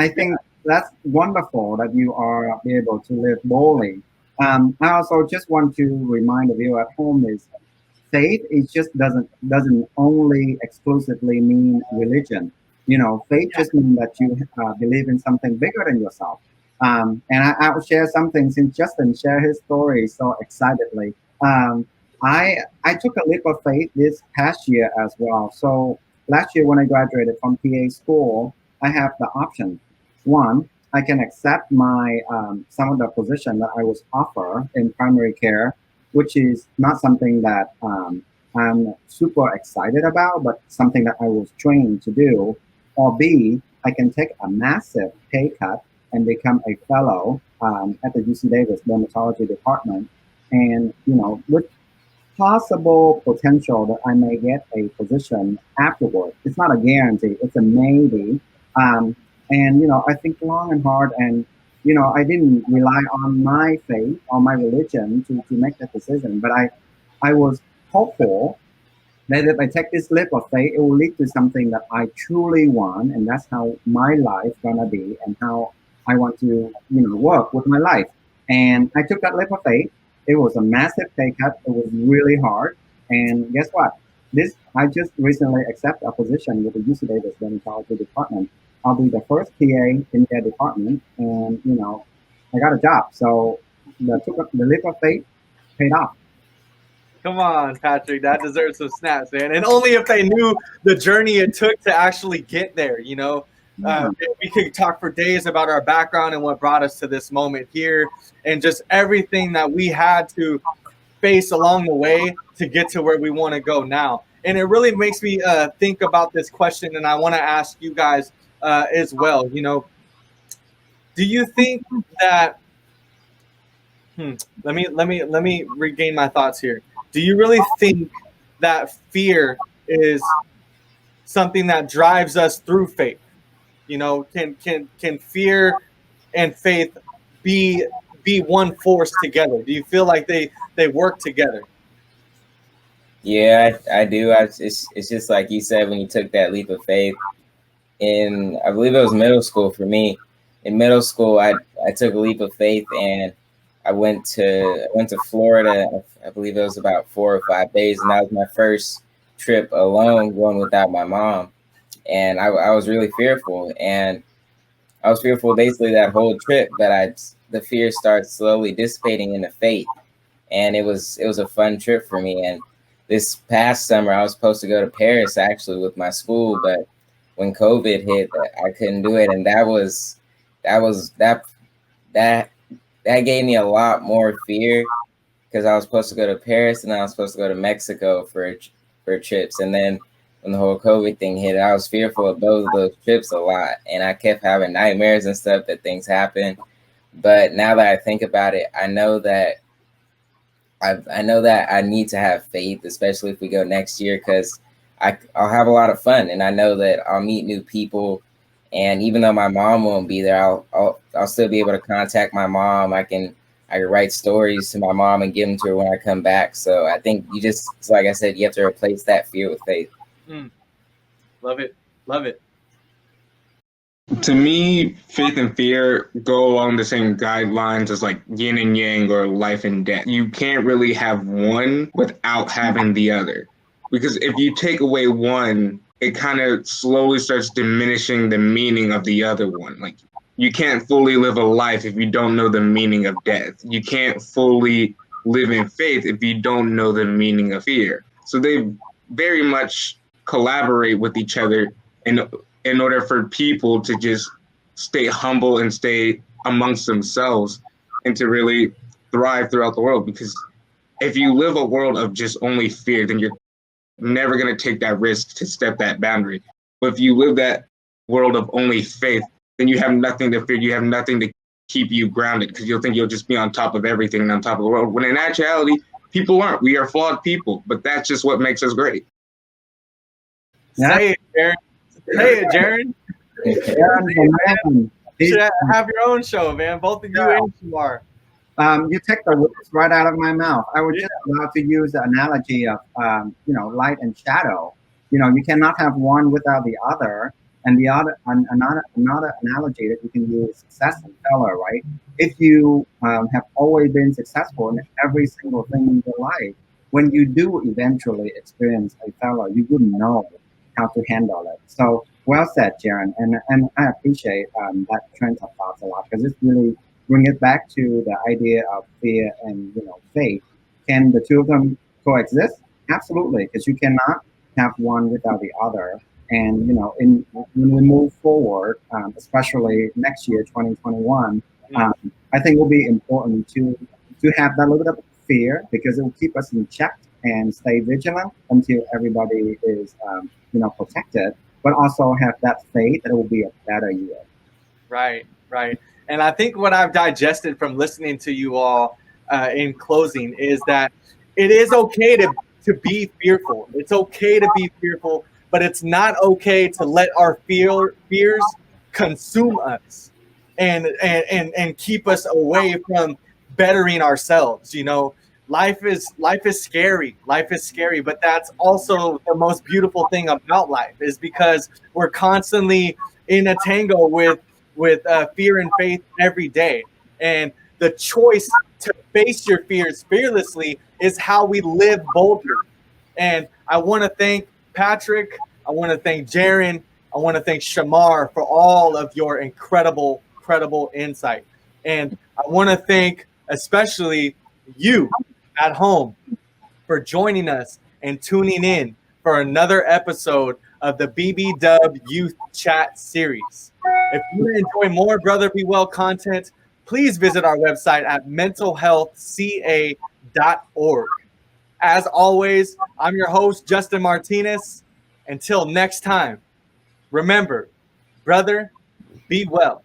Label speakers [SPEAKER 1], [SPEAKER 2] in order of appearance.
[SPEAKER 1] I think that's wonderful that you are able to live boldly. I also just want to remind the viewer at home is faith is just doesn't only exclusively mean religion. You know, faith just means that you believe in something bigger than yourself. And I'll share something since Justin shared his story so excitedly. Um, I took a leap of faith this past year as well. So last year when I graduated from PA school, I have the option. One, I can accept my some of the position that I was offered in primary care, which is not something that I'm super excited about, but something that I was trained to do. Or B, I can take a massive pay cut and become a fellow at the UC Davis dermatology department, and with possible potential that I may get a position afterward. It's not a guarantee; it's a maybe. Um, and I think long and hard, and I didn't rely on my faith or my religion to make that decision, but I was hopeful that if I take this leap of faith, it will lead to something that I truly want, and that's how my life gonna be, and how I want to, work with my life. And I took that leap of faith. It was a massive pay cut. It was really hard. And guess what? This I just recently accepted a position with the UC Davis dermatology department. I'll be the first PA in their department, and I got a job. So the leap of faith paid off.
[SPEAKER 2] Come on, Patrick, that deserves some snaps, man. And only if they knew the journey it took to actually get there, we could talk for days about our background and what brought us to this moment here, and just everything that we had to face along the way to get to where we want to go now. And it really makes me think about this question, and I want to ask you guys as well. Do you think that? Let me regain my thoughts here. Do you really think that fear is something that drives us through faith? Can fear and faith be one force together? Do you feel like they work together?
[SPEAKER 3] Yeah, I do. It's just like you said when you took that leap of faith. I believe it was middle school for me. In middle school, I took a leap of faith and I went to Florida. I believe it was about 4 or 5 days, and that was my first trip alone, going without my mom. And I was really fearful, and I was fearful basically that whole trip. But the fear started slowly dissipating into faith, and it was a fun trip for me. And this past summer, I was supposed to go to Paris actually with my school, but when COVID hit, I couldn't do it, and that gave me a lot more fear because I was supposed to go to Paris and I was supposed to go to Mexico for trips. And then when the whole COVID thing hit, I was fearful of both of those trips a lot. And I kept having nightmares and stuff that things happen. But now that I think about it, I know that I need to have faith, especially if we go next year, because I'll have a lot of fun. And I know that I'll meet new people. And even though my mom won't be there, I'll still be able to contact my mom. I can write stories to my mom and give them to her when I come back. So I think like I said, you have to replace that fear with faith.
[SPEAKER 2] Love it. Love it.
[SPEAKER 4] To me, faith and fear go along the same guidelines as like yin and yang or life and death. You can't really have one without having the other. Because if you take away one, it kind of slowly starts diminishing the meaning of the other one. Like, you can't fully live a life if you don't know the meaning of death. You can't fully live in faith if you don't know the meaning of fear. So they very much collaborate with each other in order for people to just stay humble and stay amongst themselves and to really thrive throughout the world. Because if you live a world of just only fear, then you're never going to take that risk to step that boundary. But if you live that world of only faith, then you have nothing to fear. You have nothing to keep you grounded because you'll think you'll just be on top of everything and on top of the world. When in actuality, people aren't. We are flawed people, but that's just what makes us great.
[SPEAKER 2] Say it, Jaren. Say it, Jaren. You should have your own show, man. Both of you and Shamar.
[SPEAKER 1] You take the words right out of my mouth. I was just about to use the analogy of, light and shadow. You cannot have one without the other. And the other another analogy that you can use is success and failure, right? If you have always been successful in every single thing in your life, when you do eventually experience a failure, you wouldn't know how to handle it. So well said, Jaren, and I appreciate that trend of thoughts a lot because it's really bring it back to the idea of fear and faith. Can the two of them coexist? Absolutely, because you cannot have one without the other. And when we move forward, especially next year, 2021, um, I think it will be important to have that little bit of fear because it will keep us in check and stay vigilant until everybody is protected, but also have that faith that it will be a better year.
[SPEAKER 2] Right, right. And I think what I've digested from listening to you all in closing is that it is okay to be fearful. It's okay to be fearful, but it's not okay to let our fears consume us and keep us away from bettering ourselves. Life is scary. Life is scary, but that's also the most beautiful thing about life is because we're constantly in a tango with fear and faith every day. And the choice to face your fears fearlessly is how we live boldly. And I want to thank Patrick. I want to thank Jaren. I want to thank Shamar for all of your incredible, incredible insight. And I want to thank especially you at home for joining us and tuning in for another episode of the BB Dub Youth Chat Series. If you want to enjoy more Brother Be Well content, please visit our website at mentalhealthca.org. As always, I'm your host, Justin Martinez. Until next time, remember, brother, be well.